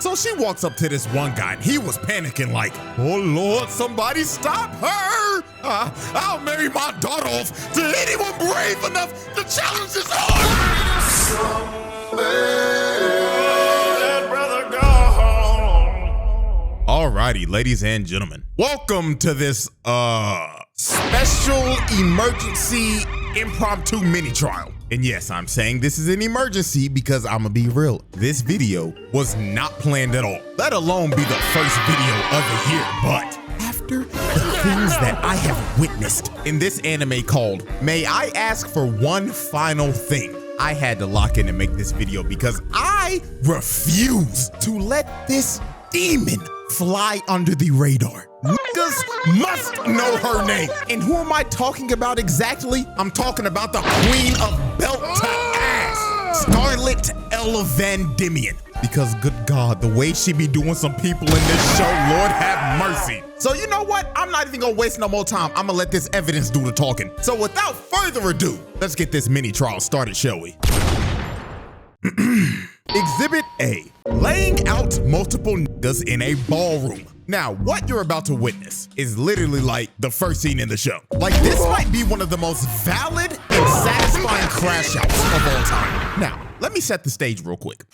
So she walks up to this one guy, and he was panicking like, oh Lord, somebody stop her! I'll marry my daughter off to anyone brave enough to challenge this Alrighty, ladies and gentlemen, welcome to this special emergency impromptu mini trial. And yes, I'm saying this is an emergency because I'm gonna be real. This video was not planned at all, let alone be the first video of the year. But after the things that I have witnessed in this anime called May I Ask for One Final Thing, I had to lock in and make this video because I refuse to let this demon fly under the radar. Niggas must know her name. And who am I talking about exactly? I'm talking about the queen of belt to ass, Scarlet Vandimion. Because good God, the way she be doing some people in this show, Lord have mercy. So you know what? I'm not even gonna waste no more time. I'm gonna let this evidence do the talking. So without further ado, let's get this mini trial started, shall we? Exhibit A, laying out multiple niggas in a ballroom. Now, what you're about to witness is literally like the first scene in the show. Like, this might be one of the most valid and satisfying crash outs of all time. Now, let me set the stage real quick.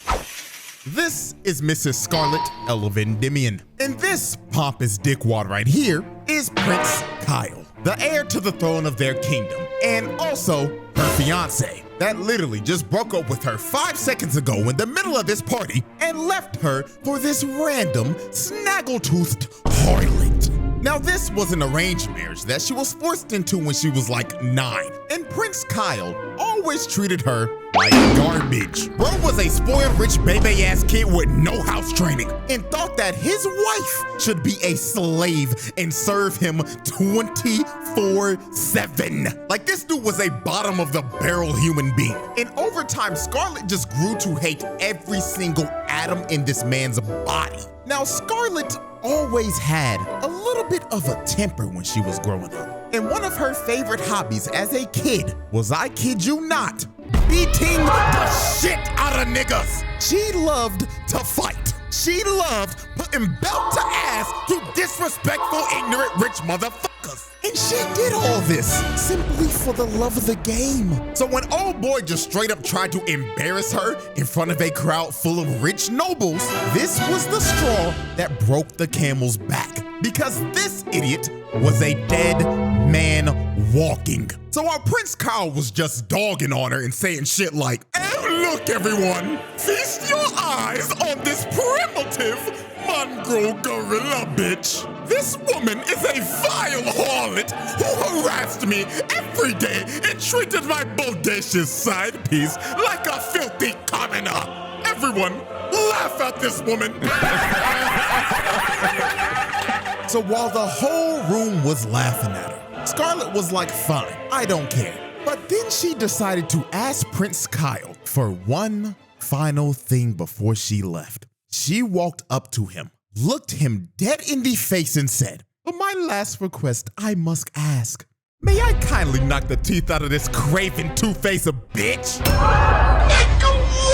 This is Mrs. Scarlet Vandimion. And this pompous dickwad right here is Prince Kyle, the heir to the throne of their kingdom, and also her fiance that literally just broke up with her 5 seconds ago in the middle of this party and left her for this random snaggle-toothed harlot. Now, this was an arranged marriage that she was forced into when she was like 9, and Prince Kyle always treated her like garbage. Bro was a spoiled rich baby-ass kid with no house training and thought that his wife should be a slave and serve him 24/7. Like, this dude was a bottom of the barrel human being. And over time, Scarlet just grew to hate every single atom in this man's body. Now, Scarlet always had a little bit of a temper when she was growing up. And one of her favorite hobbies as a kid was, I kid you not, beating the shit out of niggas. She loved to fight. She loved putting belt to ass to disrespectful, ignorant, rich motherfuckers. And she did all this simply for the love of the game. So when old boy just straight up tried to embarrass her in front of a crowd full of rich nobles, this was the straw that broke the camel's back. Because this idiot was a dead man walking. So while Prince Kyle was just dogging on her and saying shit like, "Oh, look everyone, feast your eyes on this primitive mongrel gorilla bitch. This woman is a vile harlot who harassed me every day and treated my bodacious side piece like a filthy commoner. Everyone, laugh at this woman." So while the whole room was laughing at her, Scarlet was like, fine, I don't care. But then she decided to ask Prince Kyle for one final thing before she left. She walked up to him, looked him dead in the face and said, "For my last request, I must ask, may I kindly knock the teeth out of this craven two-faced bitch?"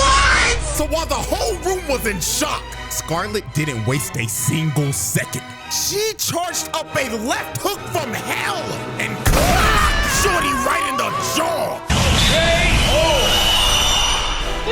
What? So while the whole room was in shock, Scarlet didn't waste a single second. She charged up a left hook from hell and clocked Shorty right in the jaw.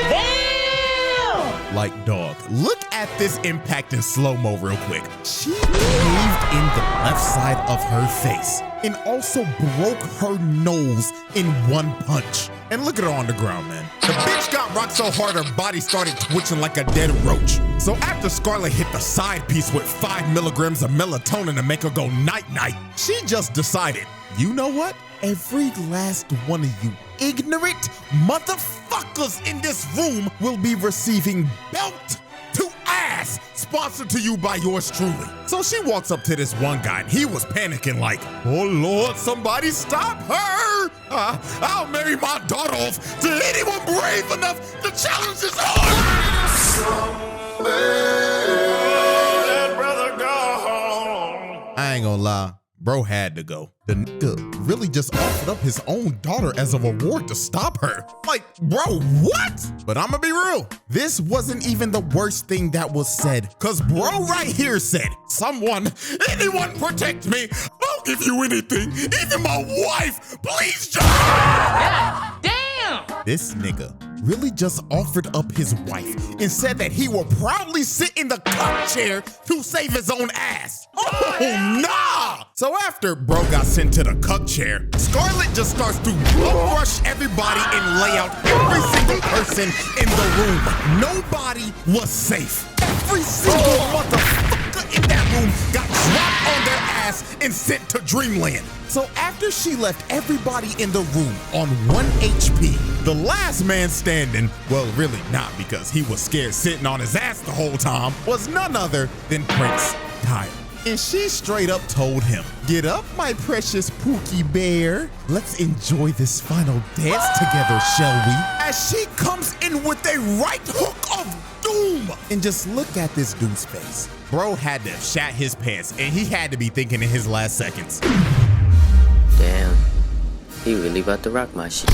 Damn! Like, dog, look at this impact in slow-mo real quick. She caved in the left side of her face and also broke her nose in one punch. And look at her on the ground, man. The bitch got rocked so hard her body started twitching like a dead roach. So after Scarlet hit the side piece with 5 milligrams of melatonin to make her go night-night, she just decided, you know what? Every last one of you ignorant motherfuckers in this room will be receiving belt to ass, sponsored to you by yours truly. So she walks up to this one guy, and he was panicking like, oh Lord, somebody stop her! I'll marry my daughter off to anyone brave enough to challenge this I ain't gonna lie, Bro had to go. The nigga really just offered up his own daughter as a reward to stop her. Like, bro, what? But I'ma be real. This wasn't even the worst thing that was said. Cause bro right here said, anyone protect me. I'll give you anything. Even my wife. Please just. God damn! This nigga really just offered up his wife and said that he will proudly sit in the cup chair to save his own ass. Oh, nah! So after bro got sent to the cuck chair, Scarlet just starts to rush everybody and lay out every single person in the room. Nobody was safe. Every single motherfucker in that room got dropped on their ass and sent to Dreamland. So after she left everybody in the room on 1 HP, the last man standing, well, really not because he was scared sitting on his ass the whole time, was none other than Prince Tyler. And she straight up told him, "Get up, my precious Pookie Bear. Let's enjoy this final dance together, shall we?" As she comes in with a right hook of doom. And just look at this dude's face. Bro had to have shat his pants, and he had to be thinking in his last seconds, Damn, he really about to rock my shit.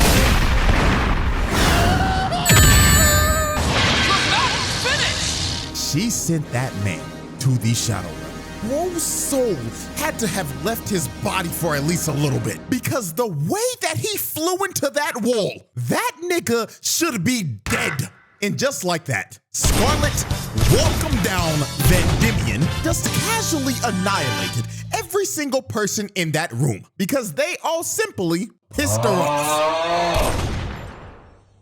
she sent that man to the shadow realm. Bro's soul had to have left his body for at least a little bit, because the way that he flew into that wall, that nigga should be dead. And just like that, Scarlet, welcome down Vandimion, just casually annihilated every single person in that room because they all simply pissed her off.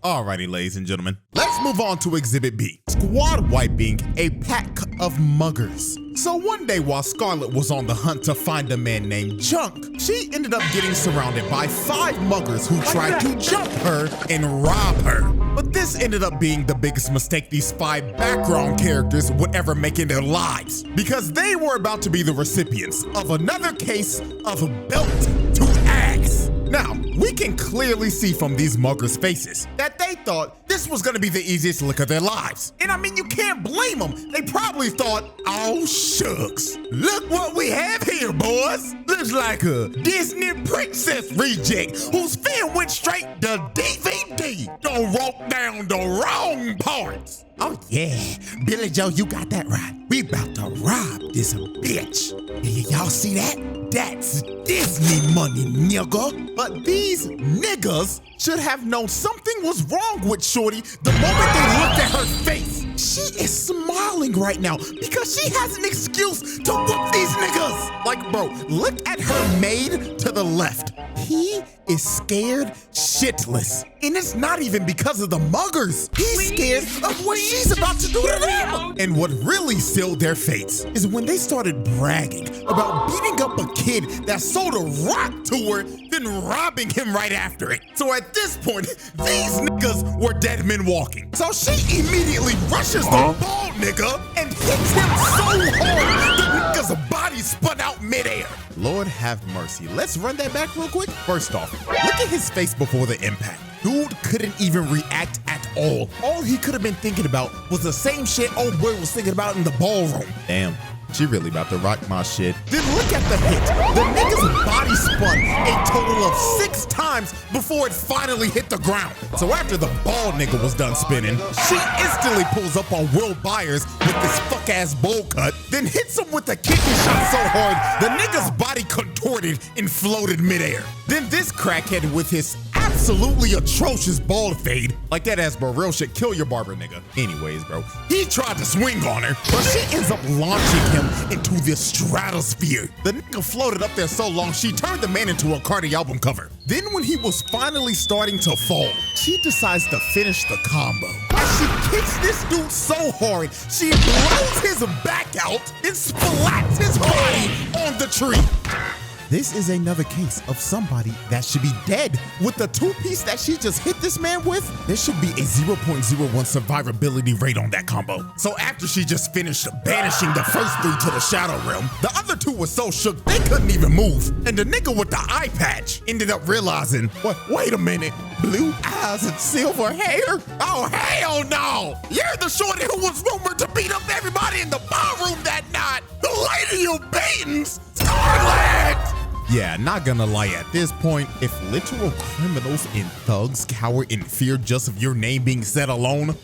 Alrighty, ladies and gentlemen, let's move on to Exhibit B, squad wiping a pack of muggers. So one day while Scarlet was on the hunt to find a man named Chunk, she ended up getting surrounded by 5 muggers who tried to jump her and rob her. But this ended up being the biggest mistake these 5 background characters would ever make in their lives, because they were about to be the recipients of another case of belt to ass. Now, we can clearly see from these muggers' faces that they thought this was gonna be the easiest lick of their lives. And I mean, you can't blame them. They probably thought, oh shucks, look what we have here, boys. Looks like a Disney princess reject whose film went straight to DVD. Don't walk down the wrong parts. Oh yeah, Billy Joe, you got that right. We about to rob this bitch. Y'all see that? That's Disney money, nigga. But these niggas should have known something was wrong with Shorty the moment they looked at her face. She is smiling right now because she has an excuse to whoop these niggas. Like, bro, look at her maid to the left. He is scared shitless. And it's not even because of the muggers. He's scared of what she's about to do to them. And what really sealed their fates is when they started bragging about beating up a kid that sold a rock to her, then robbing him right after it. So at this point, these niggas were dead men walking. So she immediately rushes the bald nigga and hits him so hard, the nigga's body spun out midair. Lord have mercy. Let's run that back real quick. First off, look at his face before the impact. Dude couldn't even react at all. All he could have been thinking about was the same shit old boy was thinking about in the ballroom. Damn, she really about to rock my shit. Then look at the hit. The nigga's body spun a total of 6 times before it finally hit the ground. So after the bald nigga was done spinning, she instantly pulls up on Will Byers with this fuck-ass bowl cut, then hits him with a kidney shot so hard, the nigga's body contorted and floated midair. Then this crackhead with his absolutely atrocious bald fade, like that ass bro, real shit, kill your barber nigga. Anyways, bro, he tried to swing on her, but she ends up launching him into the stratosphere. The nigga floated up there so long, she turned the man into a Cardi album cover. Then when he was finally starting to fall, she decides to finish the combo. As she kicks this dude so hard, she blows his back out and splats his body on the tree. This is another case of somebody that should be dead. With the 2-piece that she just hit this man with, there should be a 0.01 survivability rate on that combo. So after she just finished banishing the first 3 to the shadow realm, the other 2 were so shook they couldn't even move. And the nigga with the eye patch ended up realizing, wait a minute, blue eyes and silver hair? Oh, hell no! You're the shorty who was rumored to beat up everybody in the ballroom that night. The lady of Baton's, Scarlet! Yeah, not gonna lie, at this point, if literal criminals and thugs cower in fear just of your name being said alone,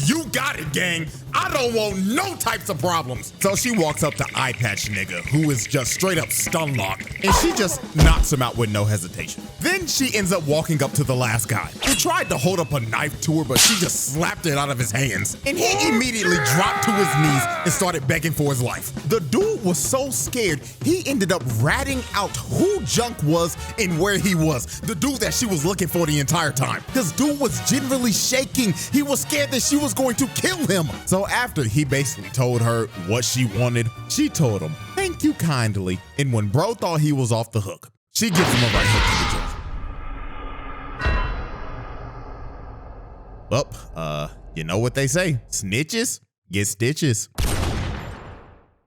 you got it, gang. I don't want no types of problems. So she walks up to Eye Patch nigga, who is just straight up stun locked, and she just knocks him out with no hesitation. Then she ends up walking up to the last guy, who tried to hold up a knife to her, but she just slapped it out of his hands, and he immediately dropped to his knees and started begging for his life. The dude was so scared, he ended up ratting out who Junk was and where he was. The dude that she was looking for the entire time. This dude was generally shaking. He was scared that she was going to kill him. So after he basically told her what she wanted, she told him, "Thank you kindly." And when bro thought he was off the hook, she gives him a right hook to the jaw. Well, you know what they say, snitches get stitches.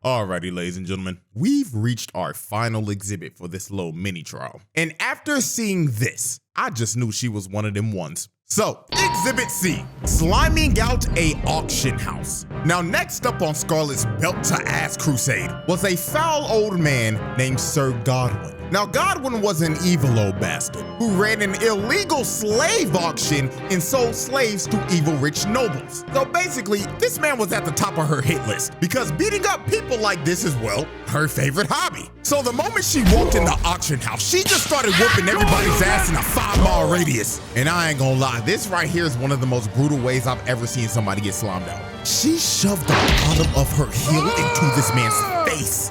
Alrighty, ladies and gentlemen, we've reached our final exhibit for this little mini trial. And after seeing this, I just knew she was one of them ones. So, Exhibit C, sliming out a auction house. Now, next up on Scarlet's belt to ass crusade was a foul old man named Sir Godwin. Now, Godwin was an evil old bastard who ran an illegal slave auction and sold slaves to evil rich nobles. So basically, this man was at the top of her hit list because beating up people like this is, well, her favorite hobby. So the moment she walked in the auction house, she just started whooping everybody's ass in a 5-mile radius. And I ain't gonna lie, this right here is one of the most brutal ways I've ever seen somebody get slimed out. She shoved the bottom of her heel into this man's face.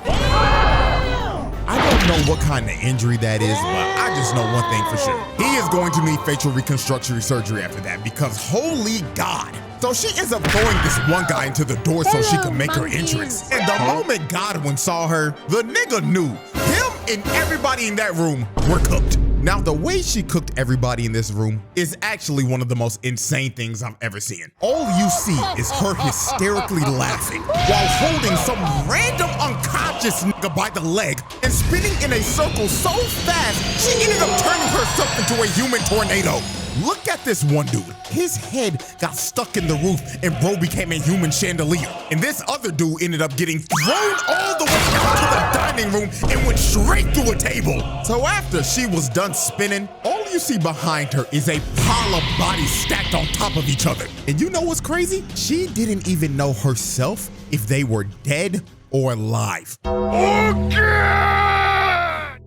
I don't know what kind of injury that is, but I just know one thing for sure. He is going to need facial reconstruction surgery after that because holy God. So she ends up throwing this one guy into the door so she could make her entrance. And the moment Godwin saw her, the nigga knew him and everybody in that room were cooked. Now, the way she cooked everybody in this room is actually one of the most insane things I've ever seen. All you see is her hysterically laughing while holding some random unconscious nigga by the leg and spinning in a circle so fast, she ended up turning herself into a human tornado. Look at this one dude. His head got stuck in the roof and bro became a human chandelier. And this other dude ended up getting thrown all the way out to the dining room and went straight through a table. So after she was done spinning, all you see behind her is a pile of bodies stacked on top of each other. And you know what's crazy? She didn't even know herself if they were dead or alive.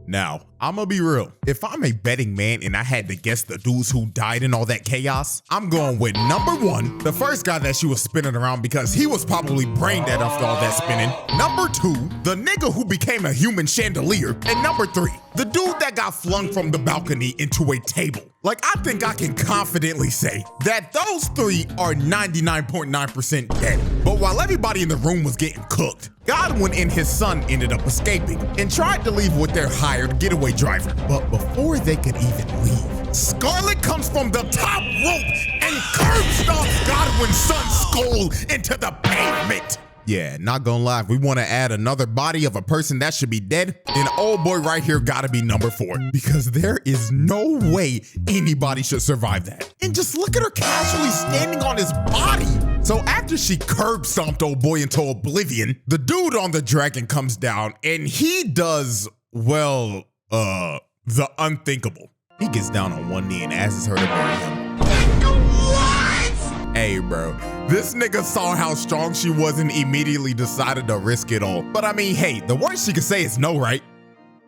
Now, I'ma be real. If I'm a betting man and I had to guess the dudes who died in all that chaos, I'm going with number 1, the first guy that she was spinning around because he was probably brain dead after all that spinning. Number 2, the nigga who became a human chandelier. And number 3, the dude that got flung from the balcony into a table. Like, I think I can confidently say that those 3 are 99.9% dead. But while everybody in the room was getting cooked, Godwin and his son ended up escaping and tried to leave with their hired getaway driver. But before they could even leave, Scarlet comes from the top rope and curb stomps Godwin's son's skull into the pavement. Yeah, not gonna lie, if we want to add another body of a person that should be dead, then old boy right here gotta be number 4 because there is no way anybody should survive that. And just look at her casually standing on his body. So after she curb stomped old boy into oblivion, the dude on the dragon comes down and he does, well, the unthinkable. He gets down on one knee and asks her to marry him. What? Hey, bro. This nigga saw how strong she was and immediately decided to risk it all. But I mean, hey, the worst she could say is no, right?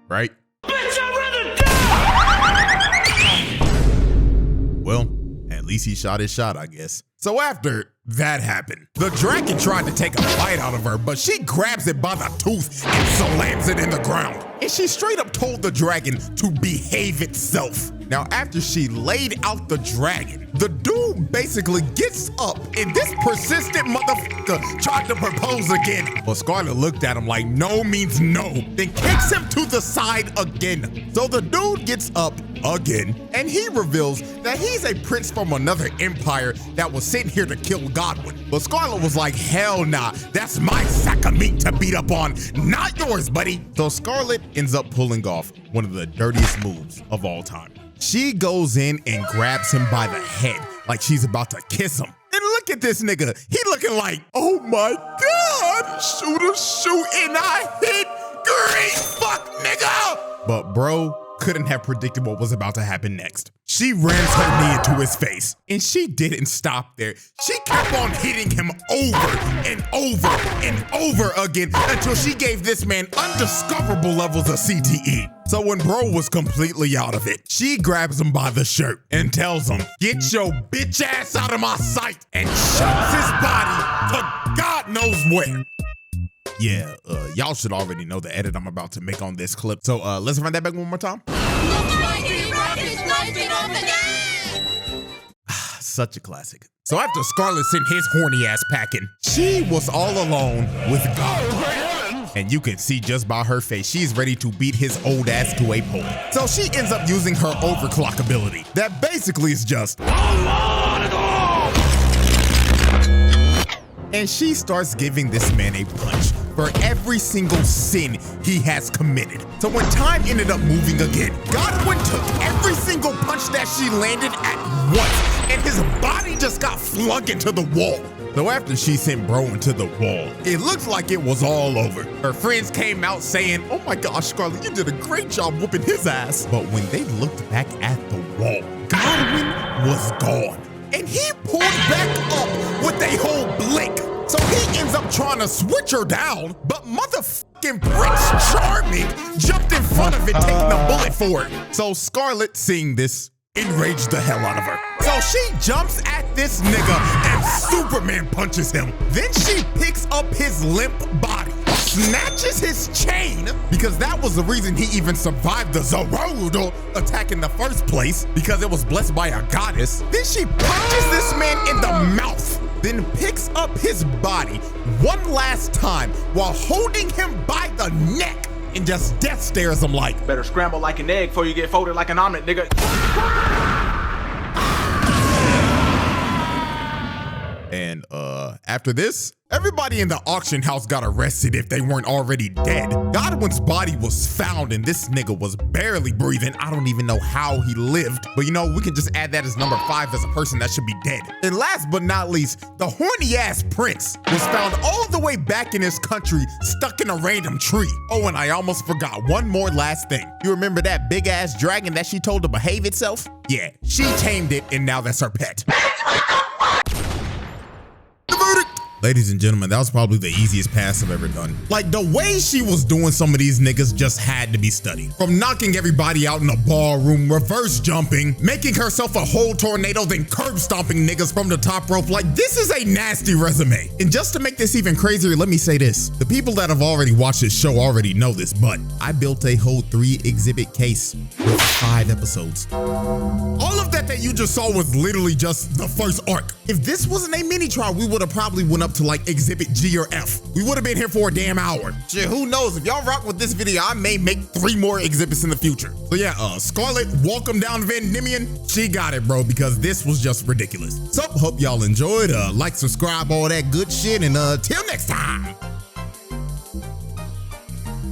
Right? Bitch, I'd rather die! Well, at least he shot his shot, I guess. So after that happened, the dragon tried to take a bite out of her, but she grabs it by the tooth and slams it in the ground. And she straight up told the dragon to behave itself. Now, after she laid out the dragon, the dude basically gets up and this persistent motherfucker tried to propose again. But Scarlet looked at him like no means no, then kicks him to the side again. So the dude gets up again and he reveals that he's a prince from another empire that was sent here to kill Godwin. But Scarlet was like, hell nah, that's my sack of meat to beat up on, not yours, buddy. So Scarlet ends up pulling off one of the dirtiest moves of all time. She goes in and grabs him by the head like she's about to kiss him. And look at this nigga. He looking like, oh my God, shoot, and I hit fuck, nigga! But bro couldn't have predicted what was about to happen next. She rams her knee into his face, and she didn't stop there. She kept on hitting him over and over and over again until she gave this man undiscoverable levels of CTE. So when bro was completely out of it, she grabs him by the shirt and tells him, "Get your bitch ass out of my sight," and shoves his body to God knows where. Yeah, y'all should already know the edit I'm about to make on this clip. So let's run that back one more time. Such a classic. So after Scarlet sent his horny ass packing, she was all alone with God. And you can see just by her face, she's ready to beat his old ass to a pulp. So she ends up using her overclock ability. That basically is just, and she starts giving this man a punch for every single sin he has committed. So when time ended up moving again, Godwin took every single punch that she landed at once, and his body just got flung into the wall. So after she sent bro into the wall, it looked like it was all over. Her friends came out saying, "Oh my gosh, Scarlet, you did a great job whooping his ass." But when they looked back at the wall, Godwin was gone. And he pulled back up with a whole blink. So he ends up trying to switch her down, but motherfucking Prince Charming jumped in front of it, taking a bullet for it. So Scarlet, seeing this, enraged the hell out of her. So she jumps at this nigga and Superman punches him. Then she picks up his limp body, snatches his chain, because that was the reason he even survived the Zorodo attack in the first place, because it was blessed by a goddess. Then she punches this man in the mouth, then picks up his body one last time while holding him by the neck and just death stares him like, "Better scramble like an egg before you get folded like an omelet, nigga." And after this, everybody in the auction house got arrested if they weren't already dead. Godwin's body was found and this nigga was barely breathing. I don't even know how he lived, but you know, we can just add that as number 5 as a person that should be dead. And last but not least, the horny ass prince was found all the way back in his country, stuck in a random tree. Oh, and I almost forgot one more last thing. You remember that big ass dragon that she told to behave itself? Yeah, she tamed it and now that's her pet. Ladies and gentlemen, that was probably the easiest pass I've ever done. Like, the way she was doing some of these niggas just had to be studied. From knocking everybody out in the ballroom, reverse jumping, making herself a whole tornado, then curb stomping niggas from the top rope. Like, this is a nasty resume. And just to make this even crazier, let me say this. The people that have already watched this show already know this, but I built a whole 3-exhibit case with 5 episodes. All of that you just saw was literally just the first arc. If this wasn't a mini trial, we would have probably went up to like exhibit G or F. We would have been here for a damn hour. Shit, who knows? If y'all rock with this video, I may make 3 more exhibits in the future. So yeah, Scarlet, welcome down Vandimion. She got it, bro, because this was just ridiculous. So hope y'all enjoyed. Like, subscribe, all that good shit, and till next time.